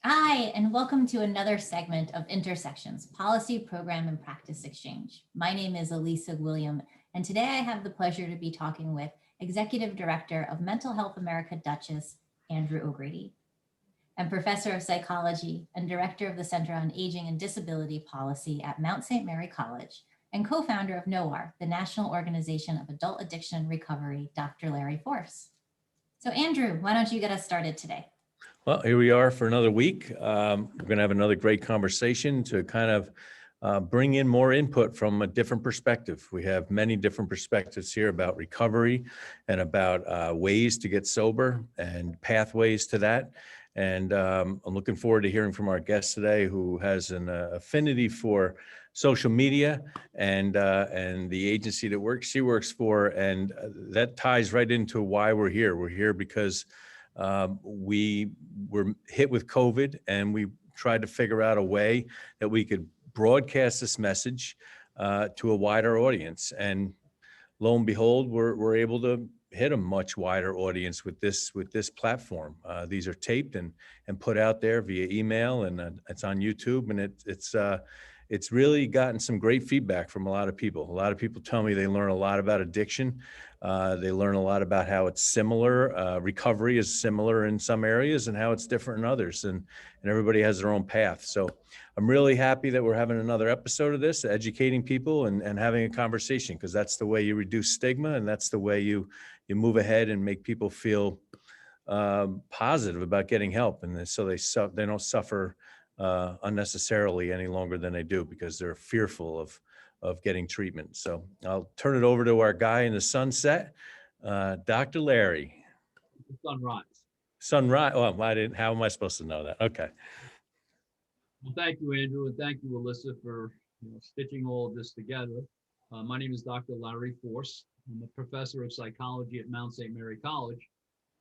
Hi, and welcome to another segment of Intersections, Policy, Program, and Practice Exchange. My name is Elisa William, and today I have the pleasure to be talking with Executive Director of Mental Health America Dutchess, Andrew O'Grady, and Professor of Psychology and Director of the Center on Aging and Disability Policy at Mount St. Mary College, and co-founder of NOAR, the National Organization of Adult Addiction and Recovery, Dr. Larry Force. So Andrew, why don't you get us started today? Well, here we are for another week. We're going to have another great conversation to kind of bring in more input from a different perspective. We have many different perspectives here about recovery and about ways to get sober and pathways to that. And I'm looking forward to hearing from our guest today, who has an affinity for social media and the agency that she works for. And that ties right into why we're here. We're here because we were hit with COVID, and we tried to figure out a way that we could broadcast this message to a wider audience. And lo and behold, we're able to hit a much wider audience with this platform. These are taped and put out there via email, and it's on YouTube, and it's really gotten some great feedback from a lot of people. A lot of people tell me they learn a lot about addiction. They learn a lot about how it's similar. Recovery is similar in some areas and how it's different in others. And everybody has their own path. So I'm really happy that we're having another episode of this, educating people and having a conversation, because that's the way you reduce stigma, and that's the way you move ahead and make people feel positive about getting help. And so they don't suffer unnecessarily any longer than they do, because they're fearful of getting treatment. So I'll turn it over to our guy in the sunset, Dr. Larry. Sunrise. Sunrise. Oh, how am I supposed to know that? Okay. Well, thank you, Andrew, and thank you, Alyssa, for stitching all of this together. My name is Dr. Larry Force. I'm a professor of psychology at Mount St. Mary College,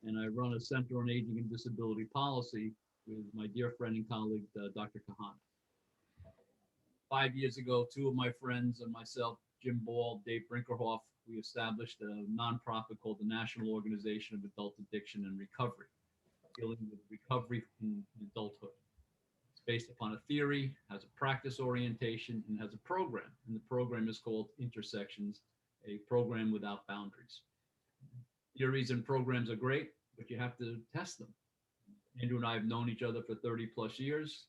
and I run a Center on Aging and Disability Policy with my dear friend and colleague, Dr. Kahan. 5 years ago, two of my friends and myself, Jim Ball, Dave Brinkerhoff, we established a nonprofit called the National Organization of Adult Addiction and Recovery, dealing with recovery in adulthood. It's based upon a theory, has a practice orientation, and has a program. And the program is called Intersections, a program without boundaries. Theories and programs are great, but you have to test them. Andrew and I have known each other for 30 plus years.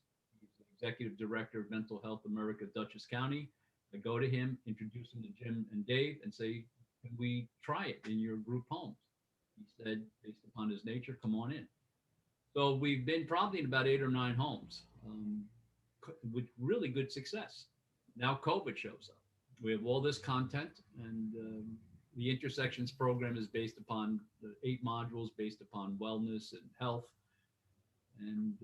Executive Director of Mental Health America, Dutchess County. I go to him, introduce him to Jim and Dave, and say, can we try it in your group homes? He said, based upon his nature, come on in. So we've been probably in about 8 or 9 homes with really good success. Now COVID shows up. We have all this content, and the Intersections program is based upon the 8 modules based upon wellness and health. And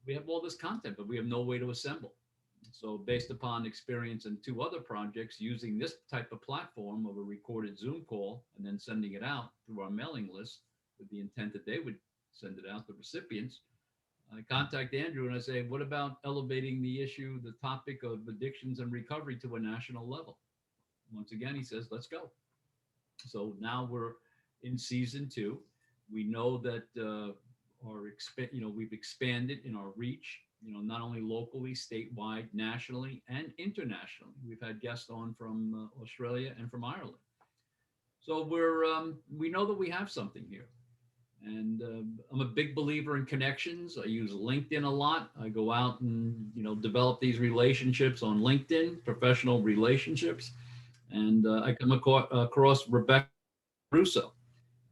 we have all this content, but we have no way to assemble. So based upon experience in 2 other projects, using this type of platform of a recorded Zoom call and then sending it out through our mailing list with the intent that they would send it out to recipients, I contact Andrew and I say, what about elevating the issue, the topic of addictions and recovery to a national level? Once again, he says, let's go. So now we're in season 2. We know that we've expanded in our reach, not only locally, statewide, nationally, and internationally. We've had guests on from Australia and from Ireland. So we know that we have something here. And I'm a big believer in connections. I use LinkedIn a lot. I go out and, develop these relationships on LinkedIn, professional relationships. And I come across Rebecca Russo.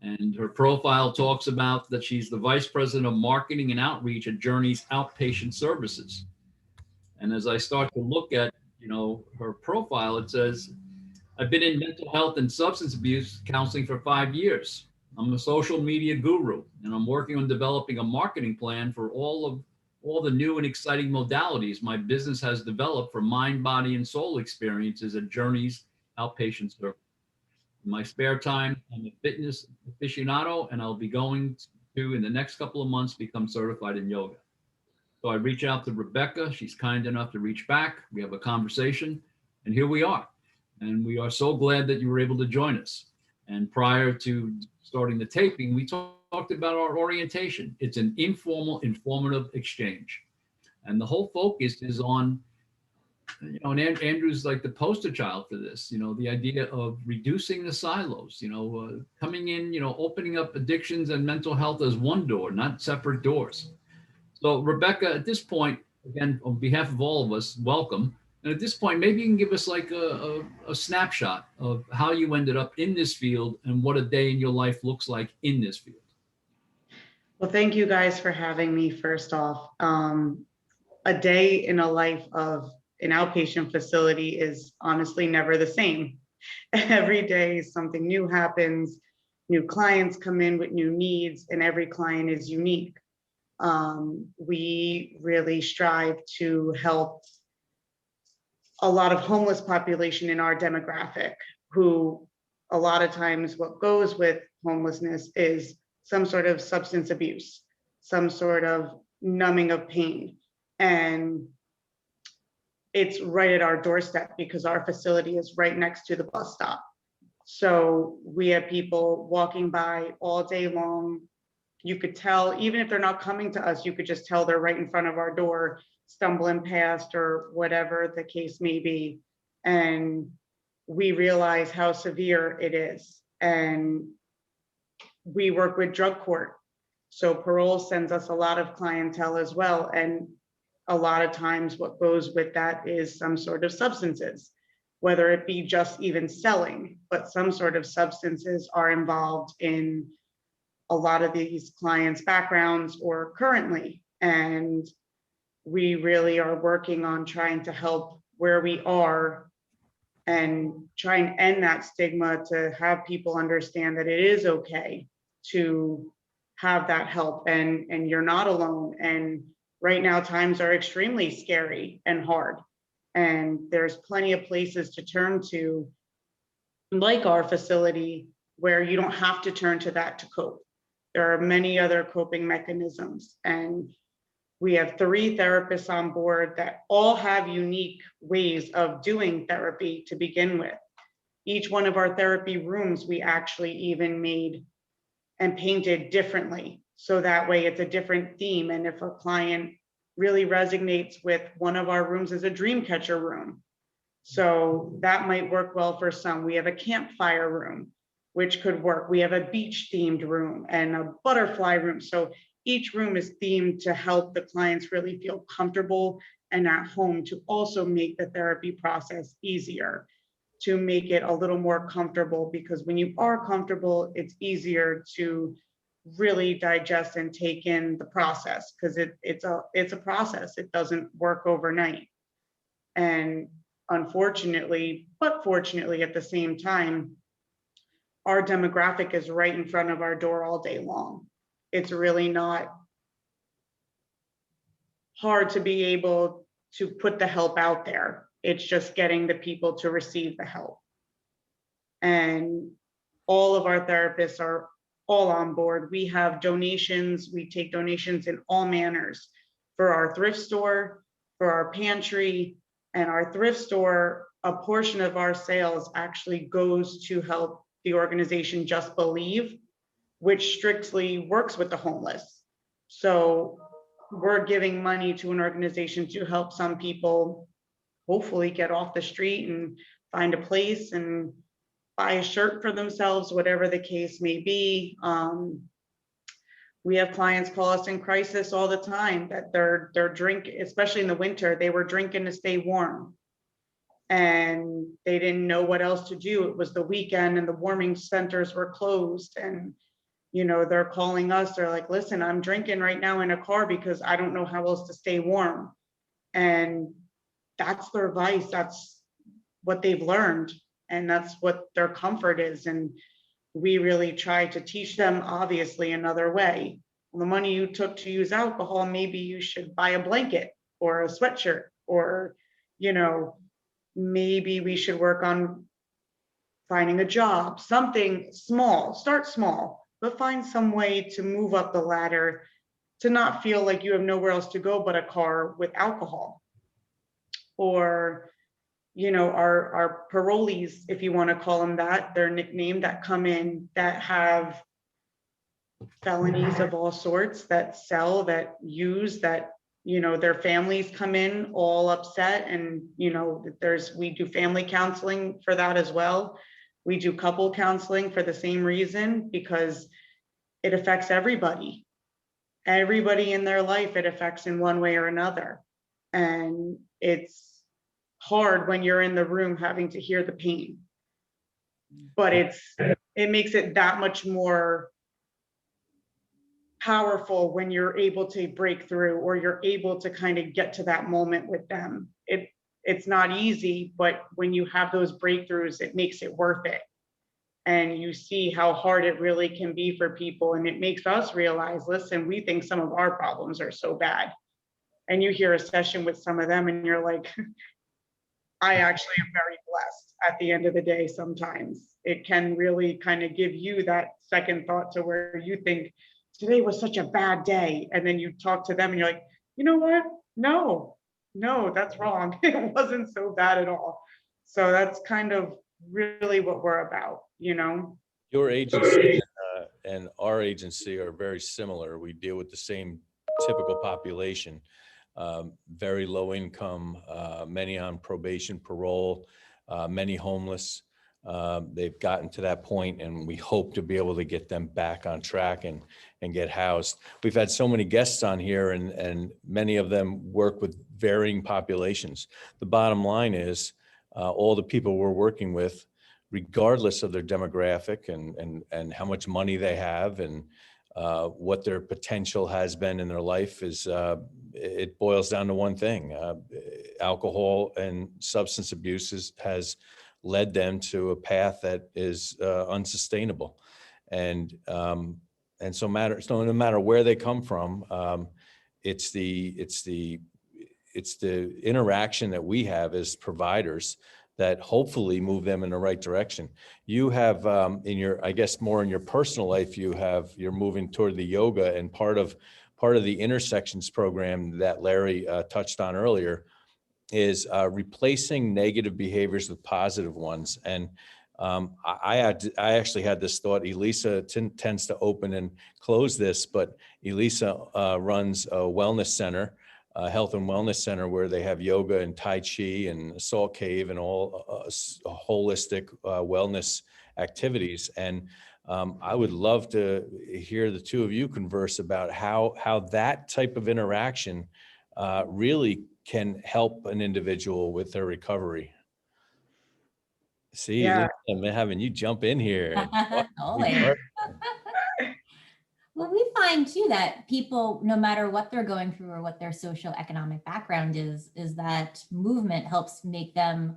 And her profile talks about that she's the Vice President of Marketing and Outreach at Journey's Outpatient Services. And as I start to look at, her profile, it says, I've been in mental health and substance abuse counseling for 5 years. I'm a social media guru, and I'm working on developing a marketing plan for all the new and exciting modalities my business has developed for mind, body, and soul experiences at Journey's Outpatient Service. In my spare time, I'm a fitness aficionado, and I'll be going to, in the next couple of months, become certified in yoga. So I reach out to Rebecca. She's kind enough to reach back. We have a conversation, and here we are. And we are so glad that you were able to join us. And prior to starting the taping, we talked talked about our orientation. It's an informal, informative exchange. And the whole focus is on, and Andrew's like the poster child for this, the idea of reducing the silos, coming in, opening up addictions and mental health as one door, not separate doors. So Rebecca, at this point, again, on behalf of all of us, welcome. And at this point, maybe you can give us like a snapshot of how you ended up in this field and what a day in your life looks like in this field. Well, thank you guys for having me first off. A day in a life of an outpatient facility is honestly never the same. Every day something new happens, new clients come in with new needs, and every client is unique. We really strive to help a lot of homeless population in our demographic, who a lot of times what goes with homelessness is some sort of substance abuse, some sort of numbing of pain. And it's right at our doorstep because our facility is right next to the bus stop. So we have people walking by all day long. You could tell, even if they're not coming to us, you could just tell they're right in front of our door, stumbling past or whatever the case may be. And we realize how severe it is. And we work with drug court. So parole sends us a lot of clientele as well. And a lot of times what goes with that is some sort of substances, whether it be just even selling, but some sort of substances are involved in a lot of these clients' backgrounds or currently. And we really are working on trying to help where we are and try and end that stigma to have people understand that it is okay to have that help and you're not alone. And right now times are extremely scary and hard. And there's plenty of places to turn to, like our facility, where you don't have to turn to that to cope. There are many other coping mechanisms. And we have 3 therapists on board that all have unique ways of doing therapy to begin with. Each one of our therapy rooms, we actually even made and painted differently. So that way it's a different theme. And if a client really resonates with one of our rooms as a dream catcher room, so that might work well for some. We have a campfire room, which could work. We have a beach themed room and a butterfly room. So each room is themed to help the clients really feel comfortable and at home, to also make the therapy process easier, to make it a little more comfortable, because when you are comfortable, it's easier to really digest and take in the process, because it's a process. It doesn't work overnight. And unfortunately, but fortunately at the same time, our demographic is right in front of our door all day long. It's really not hard to be able to put the help out there. It's just getting the people to receive the help. And all of our therapists are all on board. We have donations. We take donations in all manners for our thrift store, for our pantry, and our thrift store. A portion of our sales actually goes to help the organization Just Believe, which strictly works with the homeless. So we're giving money to an organization to help some people hopefully get off the street and find a place and buy a shirt for themselves, whatever the case may be. We have clients call us in crisis all the time that they're drinking, especially in the winter, they were drinking to stay warm. And they didn't know what else to do. It was the weekend and the warming centers were closed. And, they're calling us, they're like, listen, I'm drinking right now in a car because I don't know how else to stay warm. And that's their vice. That's what they've learned. And that's what their comfort is. And we really try to teach them, obviously, another way. The money you took to use alcohol, maybe you should buy a blanket or a sweatshirt, or, maybe we should work on finding a job, something small. Start small, but find some way to move up the ladder, to not feel like you have nowhere else to go but a car with alcohol. Or, our parolees, if you want to call them that, their nickname, that come in that have felonies of all sorts that sell, that use, that, their families come in all upset. And, we do family counseling for that as well. We do couple counseling for the same reason, because it affects everybody. Everybody in their life, it affects in one way or another. And it's hard when you're in the room having to hear the pain. But it makes it that much more powerful when you're able to break through, or you're able to kind of get to that moment with them. It's not easy, but when you have those breakthroughs, it makes it worth it. And you see how hard it really can be for people. And it makes us realize, listen, we think some of our problems are so bad. And you hear a session with some of them and you're like, I actually am very blessed at the end of the day. Sometimes it can really kind of give you that second thought to where you think today was such a bad day. And then you talk to them and you're like, you know what? No, that's wrong. It wasn't so bad at all. So that's kind of really what we're about, Your agency and our agency are very similar. We deal with the same typical population, very low income, many on probation, parole, many homeless. They've gotten to that point, and we hope to be able to get them back on track and get housed. We've had so many guests on here, and many of them work with varying populations. The bottom line is all the people we're working with, regardless of their demographic and how much money they have and what their potential has been in their life, is it boils down to one thing. Alcohol and substance abuse has led them to a path that is unsustainable. And so no matter where they come from, it's the interaction that we have as providers that hopefully move them in the right direction. You have I guess more in your personal life, you're moving toward the yoga, and part of the intersections program that Larry touched on earlier is replacing negative behaviors with positive ones. And I actually had this thought. Elisa tends to open and close this, but Elisa runs a wellness center, a health and wellness center, where they have yoga and Tai Chi and salt cave and all holistic wellness activities. And I would love to hear the two of you converse about how that type of interaction really can help an individual with their recovery. See, Yeah. I'm having you jump in here. Always. Well, we find too that people, no matter what they're going through or what their socioeconomic background is that movement helps make them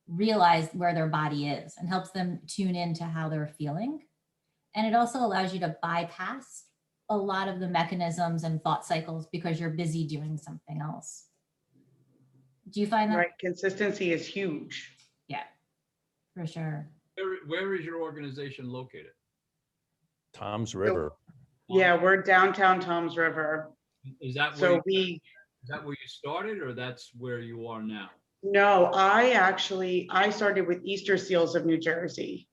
realize where their body is and helps them tune into how they're feeling. And it also allows you to bypass a lot of the mechanisms and thought cycles because you're busy doing something else. Do you find that? Right. Consistency is huge. Yeah, for sure. Where is your organization located? Tom's River. Yeah, we're downtown Toms River. Is that where So is that where you started, or that's where you are now? No, I started with Easter Seals of New Jersey,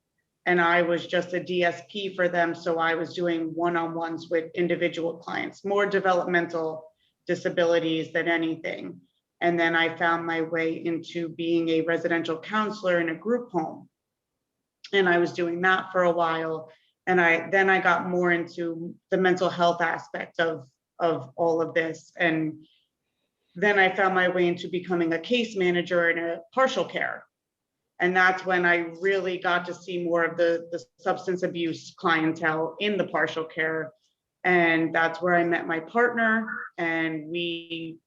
and I was just a DSP for them. So I was doing one-on-ones with individual clients, more developmental disabilities than anything. And then I found my way into being a residential counselor in a group home. And I was doing that for a while. And then I got more into the mental health aspect of all of this. And then I found my way into becoming a case manager in a partial care. And that's when I really got to see more of the substance abuse clientele in the partial care. And that's where I met my partner. And we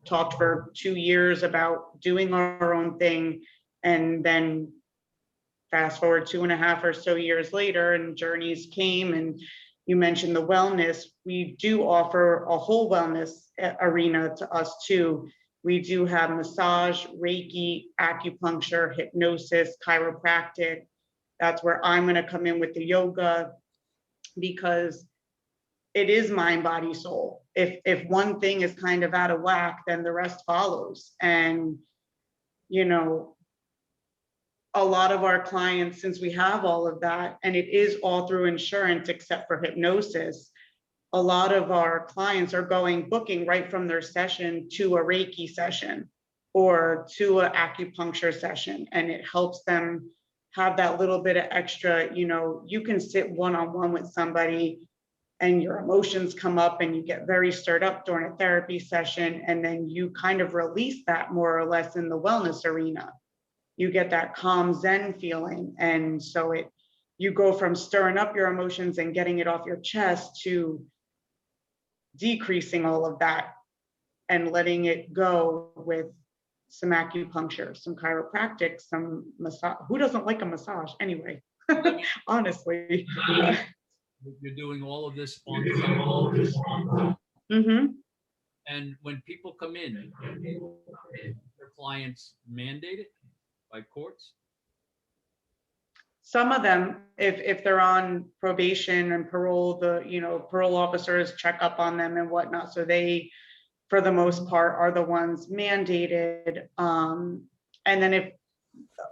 talked for 2 years about doing our own thing. And then fast forward 2.5 or so years later, and Journeys came, and you mentioned the wellness. We do offer a whole wellness arena to us too. We do have massage, Reiki, acupuncture, hypnosis, chiropractic. That's where I'm going to come in with the yoga, because it is mind, body, soul. If one thing is kind of out of whack, then the rest follows. And, a lot of our clients, since we have all of that, and it is all through insurance except for hypnosis, a lot of our clients are booking right from their session to a Reiki session or to an acupuncture session. And it helps them have that little bit of extra, you can sit one-on-one with somebody and your emotions come up and you get very stirred up during a therapy session. And then you kind of release that more or less in the wellness arena. You get that calm Zen feeling. And so you go from stirring up your emotions and getting it off your chest to decreasing all of that and letting it go with some acupuncture, some chiropractic, some massage. Who doesn't like a massage anyway? Honestly. You're doing all of this on site. Mm-hmm. And when people come in, their clients mandated by courts? Some of them, if they're on probation and parole, parole officers check up on them and whatnot. So they, for the most part, are the ones mandated. And then if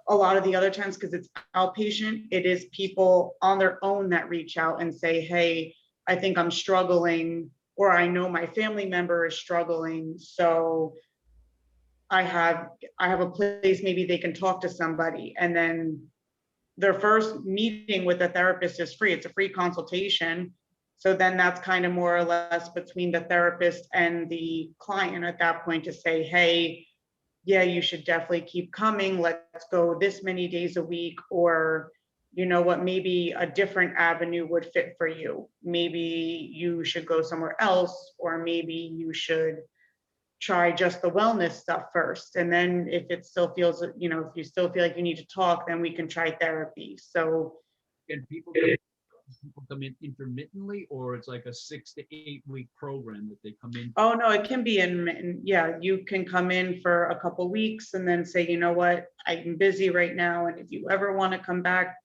a lot of the other times, because it's outpatient, it is people on their own that reach out and say, hey, I think I'm struggling, or I know my family member is struggling. So I have a place, maybe they can talk to somebody. And then their first meeting with a therapist is free. It's a free consultation. So then that's kind of more or less between the therapist and the client at that point to say, hey, yeah, you should definitely keep coming. Let's go this many days a week. Or, you know what, maybe a different avenue would fit for you. Maybe you should go somewhere else, or maybe you should try just the wellness stuff first. And then if it still feels, if you still feel like you need to talk, then we can try therapy. So Can people come in intermittently, or it's like a 6 to 8 week program that they come in? oh no, it can be yeah, you can come in for a couple weeks and then say, you know what, I'm busy right now. And if you ever want to come back,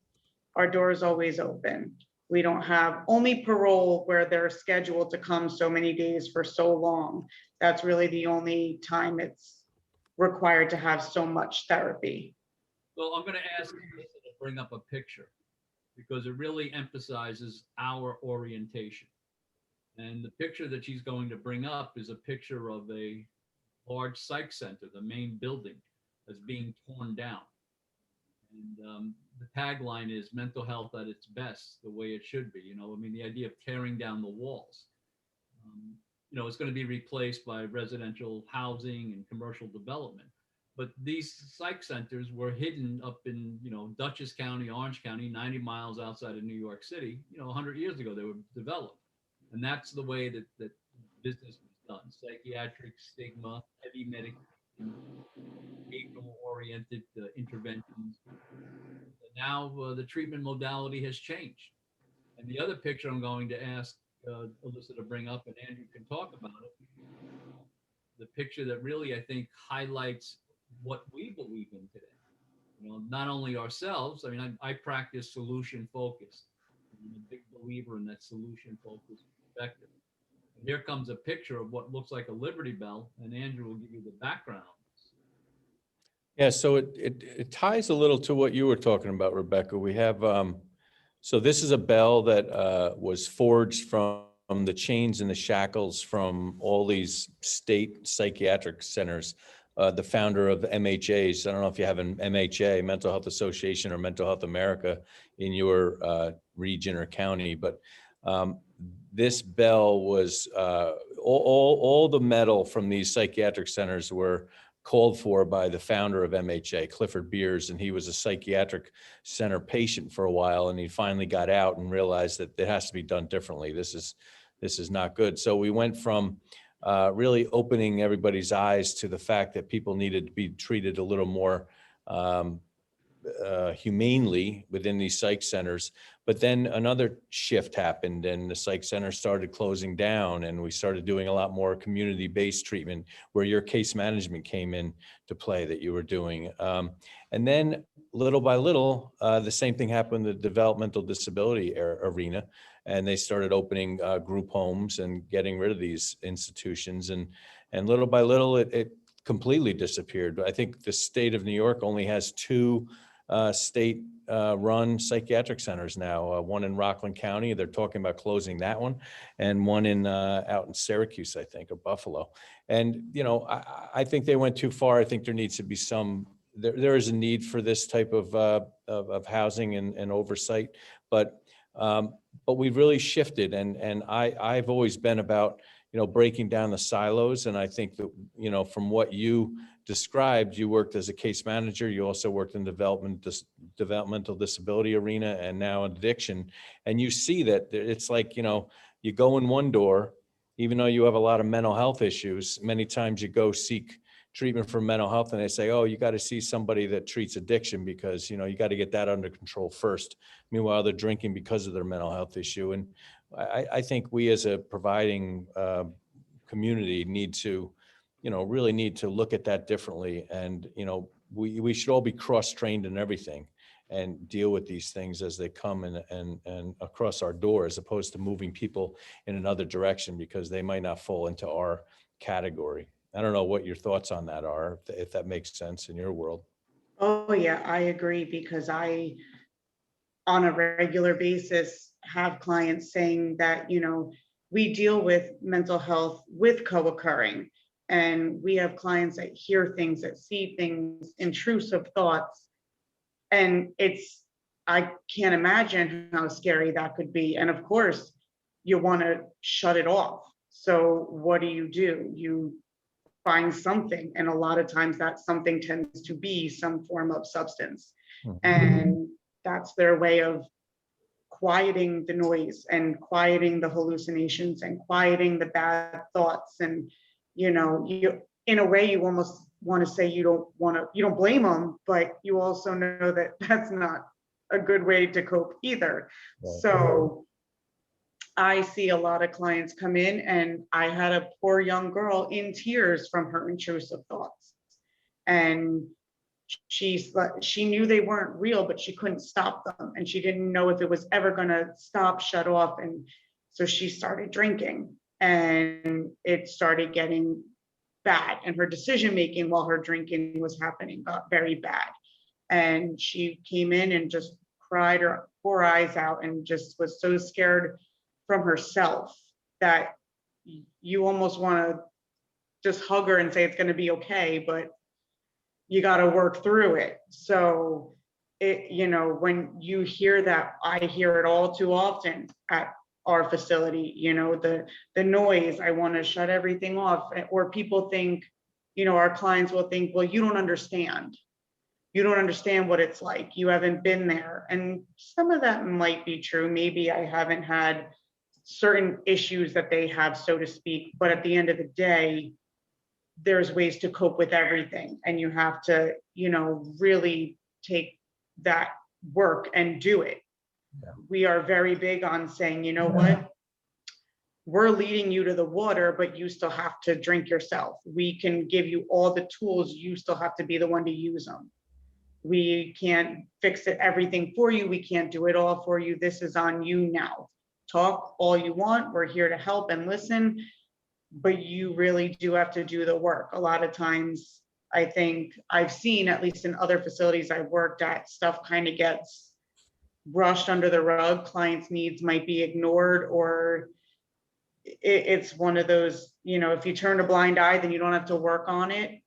our door is always open. We don't have only parole where they're scheduled to come so many days for so long. That's really the only time it's required to have so much therapy. Well, I'm going to ask Lisa to bring up a picture because it really emphasizes our orientation. And the picture that she's going to bring up is a picture of a large psych center, the main building that's being torn down. And the tagline is mental health at its best, the way it should be. The idea of tearing down the walls. It's going to be replaced by residential housing and commercial development. But these psych centers were hidden up in, Dutchess County, Orange County, 90 miles outside of New York City. 100 years ago, they were developed. And that's the way that business was done. Psychiatric stigma, heavy medical, behavioral-oriented interventions. And now the treatment modality has changed. And the other picture I'm going to ask Alyssa to bring up, and Andrew can talk about it, the picture that really, I think, highlights what we believe in today. Not only ourselves, I practice solution focused. I'm a big believer in that solution focused perspective. And here comes a picture of what looks like a Liberty Bell, and Andrew will give you the background. Yeah, so it ties a little to what you were talking about, Rebecca. We have, so this is a bell that was forged from the chains and the shackles from all these state psychiatric centers. The founder of MHAs, I don't know if you have an MHA, Mental Health Association, or Mental Health America in your region or county, but this bell was, all the metal from these psychiatric centers were called for by the founder of MHA, Clifford Beers, and he was a psychiatric center patient for a while, and he finally got out and realized that it has to be done differently. This is not good. So we went from really opening everybody's eyes to the fact that people needed to be treated a little more humanely within these psych centers. But then another shift happened and the psych center started closing down, and we started doing a lot more community-based treatment where your case management came in to play that you were doing. And then little by little, the same thing happened in the developmental disability arena, and they started opening group homes and getting rid of these institutions. And little by little, it completely disappeared. I think the state of New York only has 2 state-run psychiatric centers now. One in Rockland County, they're talking about closing that one, and one out in Syracuse, I think, or Buffalo. And, you know, I think they went too far. I think there needs to be there is a need for this type of housing and oversight, but we've really shifted, and I've always been about, you know, breaking down the silos. And I think that, you know, from what you described, you worked as a case manager, you also worked in developmental disability arena, and now addiction. And you see that it's like, you know, you go in one door, even though you have a lot of mental health issues, many times you go seek treatment for mental health and they say, oh, you got to see somebody that treats addiction because, you know, you got to get that under control first. Meanwhile, they're drinking because of their mental health issue. And I think we as a providing community need to, you know, really need to look at that differently. And, you know, we should all be cross-trained in everything and deal with these things as they come and across our door, as opposed to moving people in another direction because they might not fall into our category. I don't know what your thoughts on that are, if that makes sense in your world. Oh, yeah, I agree, because I, on a regular basis, have clients saying that, you know, we deal with mental health with co-occurring, and we have clients that hear things, that see things, intrusive thoughts. And I can't imagine how scary that could be. And of course, you want to shut it off. So what do? You find something, and a lot of times that something tends to be some form of substance. And that's their way of quieting the noise and quieting the hallucinations and quieting the bad thoughts. And, you know, you, in a way, you almost want to say you don't blame them, but you also know that that's not a good way to cope either. Right. So I see a lot of clients come in, and I had a poor young girl in tears from her intrusive thoughts. And she knew they weren't real, but she couldn't stop them. And she didn't know if it was ever going to stop, shut off. And so she started drinking, and it started getting bad. And her decision-making while her drinking was happening got very bad. And she came in and just cried her poor eyes out and just was so scared from herself that you almost want to just hug her and say it's going to be okay, but you got to work through it. So it, you know, when you hear that, I hear it all too often at our facility, you know, the noise, I want to shut everything off. Or people think, you know, our clients will think, well, you don't understand. You don't understand what it's like. You haven't been there. And some of that might be true. Maybe I haven't had certain issues that they have, so to speak. But at the end of the day, there's ways to cope with everything. And you have to, you know, really take that work and do it. Yeah. We are very big on saying, you know what, we're leading you to the water, but you still have to drink yourself. We can give you all the tools. You still have to be the one to use them. We can't fix it, everything for you. We can't do it all for you. This is on you now. Talk all you want. We're here to help and listen, but you really do have to do the work. A lot of times, I think I've seen, at least in other facilities I've worked at, stuff kind of gets brushed under the rug. Clients' needs might be ignored, or it's one of those, you know, if you turn a blind eye, then you don't have to work on it.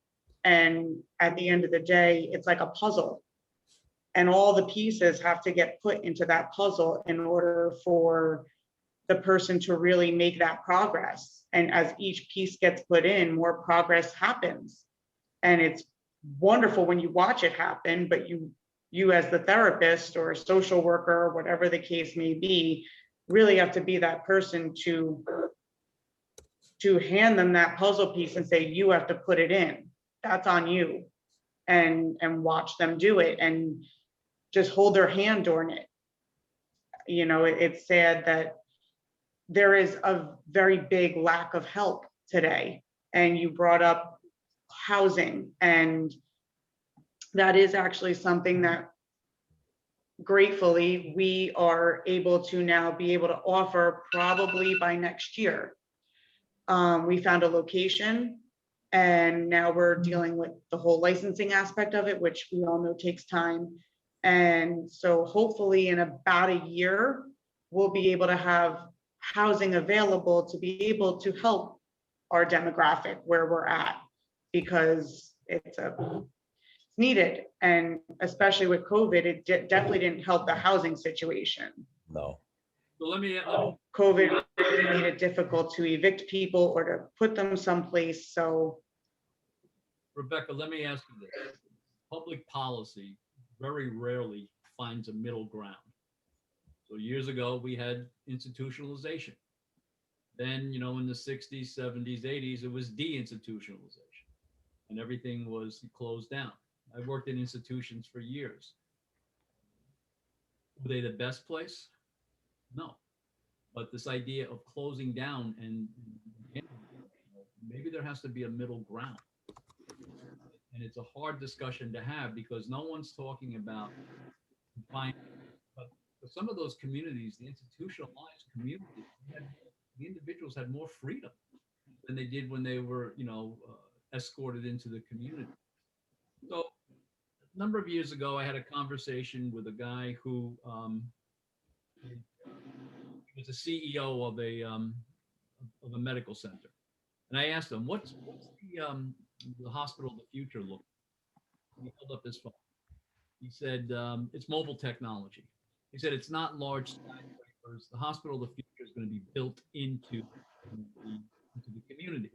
And at the end of the day, it's like a puzzle. And all the pieces have to get put into that puzzle in order for the person to really make that progress. And as each piece gets put in, more progress happens. And it's wonderful when you watch it happen, but you as the therapist or social worker, or whatever the case may be, really have to be that person to hand them that puzzle piece and say, you have to put it in. That's on you. And watch them do it and just hold their hand during it. You know, it's sad that there is a very big lack of help today. And you brought up housing, and that is actually something that gratefully we are able to now be able to offer probably by next year. We found a location, and now we're dealing with the whole licensing aspect of it, which we all know takes time. And so hopefully in about a year, we'll be able to have housing available to be able to help our demographic where we're at, because it's needed. And especially with COVID, it definitely didn't help the housing situation. No. So let me COVID really made it difficult to evict people or to put them someplace. So Rebecca, let me ask you this. Public policy very rarely finds a middle ground. So years ago, we had institutionalization. Then, you know, in the 60s, 70s, 80s, it was deinstitutionalization and everything was closed down. I worked in institutions for years. Were they the best place? No. But this idea of closing down and maybe there has to be a middle ground. And it's a hard discussion to have because no one's talking about confinement. But for some of those communities, the institutionalized communities, the individuals had more freedom than they did when they were, you know, escorted into the community. So a number of years ago, I had a conversation with a guy who was the CEO of a medical center, and I asked him, "What's the hospital of the future look?" He held up his phone. He said, "It's mobile technology." He said, "It's not large skyscrapers. The hospital of the future is going to be built into the community."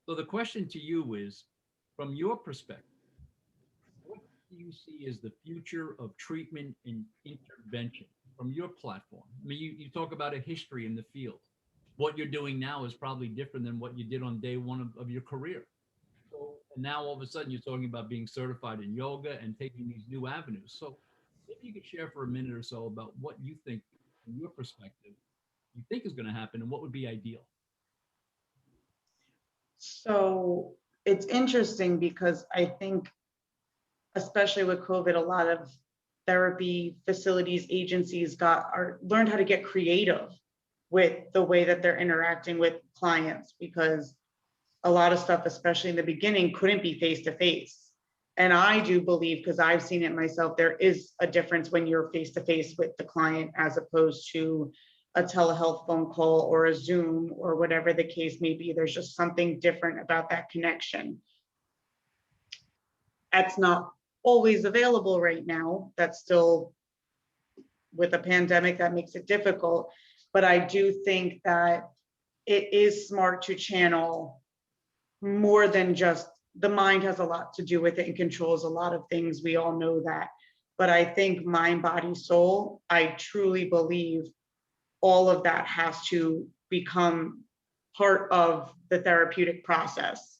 So the question to you is, from your perspective, what do you see as the future of treatment and intervention from your platform? I mean, you talk about a history in the field. What you're doing now is probably different than what you did on day one of your career. So, and now all of a sudden you're talking about being certified in yoga and taking these new avenues. So maybe you could share for a minute or so about what you think, from your perspective, you think is going to happen and what would be ideal. So it's interesting because I think, especially with COVID, a lot of therapy facilities, agencies learned how to get creative with the way that they're interacting with clients, because a lot of stuff, especially in the beginning, couldn't be face to face. And I do believe, because I've seen it myself, there is a difference when you're face to face with the client as opposed to a telehealth phone call or a Zoom or whatever the case may be. There's just something different about that connection. That's not always available right now. That's still, with a pandemic, that makes it difficult. But I do think that it is smart to channel more than just, the mind has a lot to do with it and controls a lot of things. We all know that. But I think mind, body, soul, I truly believe all of that has to become part of the therapeutic process.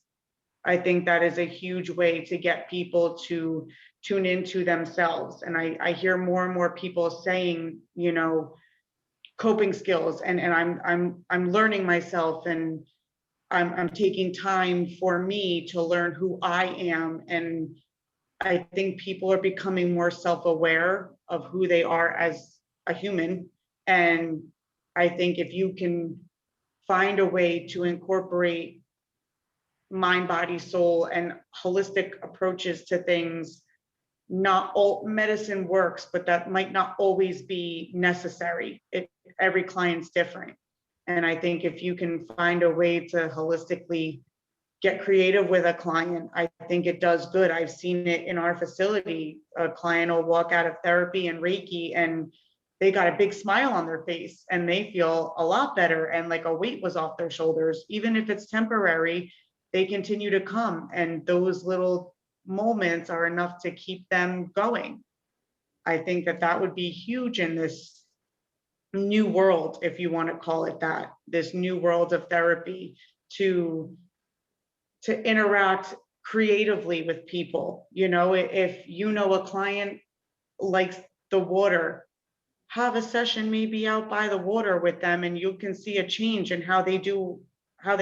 I think that is a huge way to get people to tune into themselves. And I hear more and more people saying, you know, coping skills, and I'm learning myself, and I'm taking time for me to learn who I am. And I think people are becoming more self-aware of who they are as a human. And I think if you can find a way to incorporate mind, body, soul, and holistic approaches to things, not all medicine works, but that might not always be necessary. Every client's different. And I think if you can find a way to holistically get creative with a client, I think it does good. I've seen it in our facility. A client will walk out of therapy and Reiki and they got a big smile on their face and they feel a lot better, and like a weight was off their shoulders. Even if it's temporary, they continue to come, and those little moments are enough to keep them going. I think that that would be huge in this new world, if you want to call it that, this new world of therapy, to interact creatively with people. You know, if you know a client likes the water, have a session maybe out by the water with them, and you can see a change in how they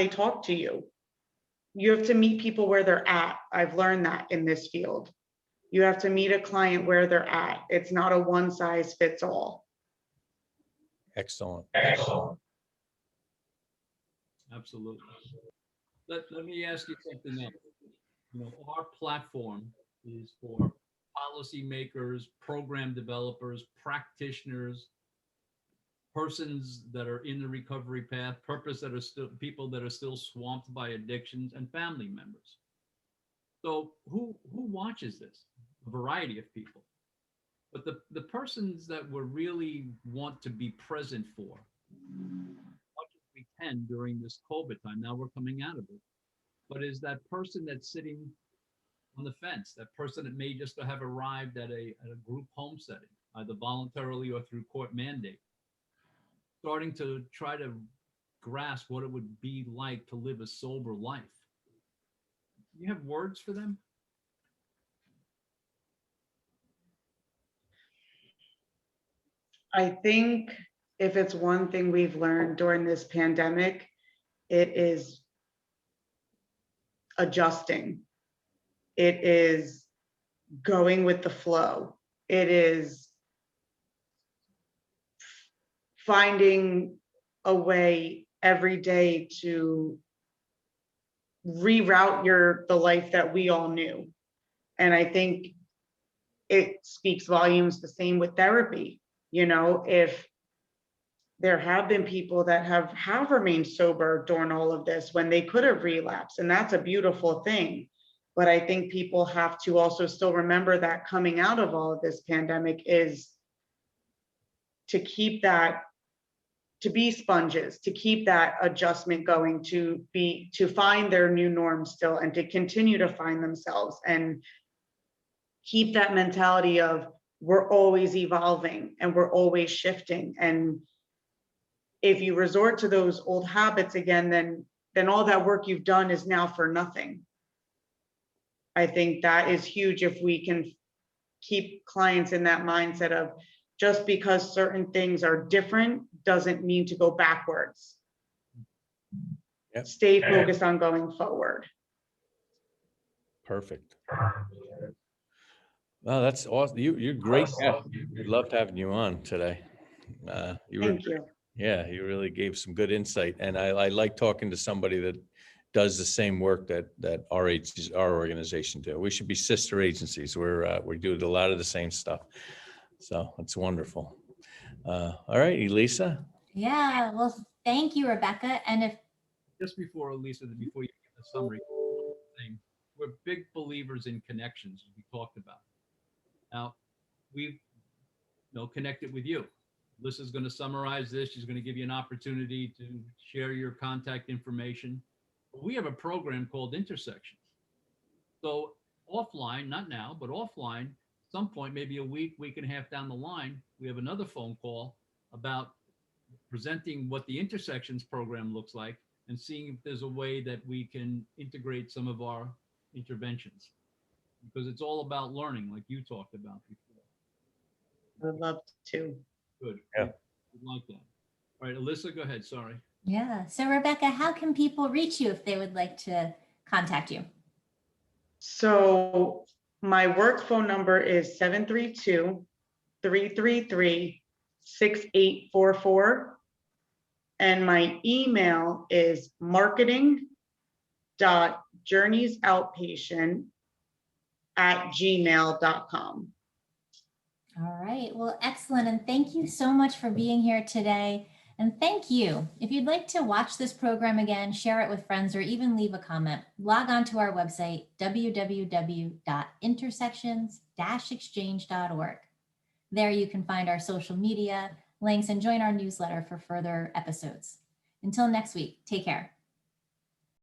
talk to you. You have to meet people where they're at. I've learned that in this field. You have to meet a client where they're at. It's not a one size fits all. Excellent. Absolutely. Let me ask you something else. You know, our platform is for policymakers, program developers, practitioners, persons that are in the recovery path, people that are still swamped by addictions, and family members. So who watches this? A variety of people. But the persons that we really want to be present for, as much as we can during this COVID time, now we're coming out of it, but is that person that's sitting on the fence, that person that may just have arrived at a group home setting, either voluntarily or through court mandate, starting to try to grasp what it would be like to live a sober life. You have words for them? I think if it's one thing we've learned during this pandemic, it is adjusting. It is going with the flow. It is finding a way every day to reroute the life that we all knew. And I think it speaks volumes the same with therapy. You know, if there have been people that have remained sober during all of this when they could have relapsed, and that's a beautiful thing. But I think people have to also still remember that coming out of all of this pandemic is to keep that, to be sponges, to keep that adjustment going, to find their new norm still, and to continue to find themselves and keep that mentality of we're always evolving and we're always shifting. And if you resort to those old habits again, then all that work you've done is now for nothing. I think that is huge if we can keep clients in that mindset of just because certain things are different doesn't mean to go backwards. Yep. Stay focused on going forward. Perfect. Well, that's awesome. You're great. We loved having you on today. Thank you. Yeah, you really gave some good insight, and I like talking to somebody that does the same work that our organization do. We should be sister agencies. We do a lot of the same stuff, so it's wonderful. All right, Elisa. Yeah, well, thank you, Rebecca. And if Just before Elisa, before you get the summary thing, we're big believers in connections, as we talked about. Now, we've connected with you. Alyssa's going to summarize this. She's going to give you an opportunity to share your contact information. We have a program called Intersections. So offline, not now, but offline, some point, maybe a week and a half down the line, we have another phone call about presenting what the Intersections program looks like and seeing if there's a way that we can integrate some of our interventions, because it's all about learning, like you talked about before. I'd love to. Good. Yeah. We'd like that. All right, Alyssa, go ahead. Sorry. yeah, so Rebecca, how can people reach you if they would like to contact you? So my work phone number is 732-333-6844. And my email is marketing.journeysoutpatient@gmail.com. All right, well, excellent. And thank you so much for being here today. And thank you. If you'd like to watch this program again, share it with friends, or even leave a comment, log on to our website, www.intersections-exchange.org. There you can find our social media links and join our newsletter for further episodes. Until next week, take care.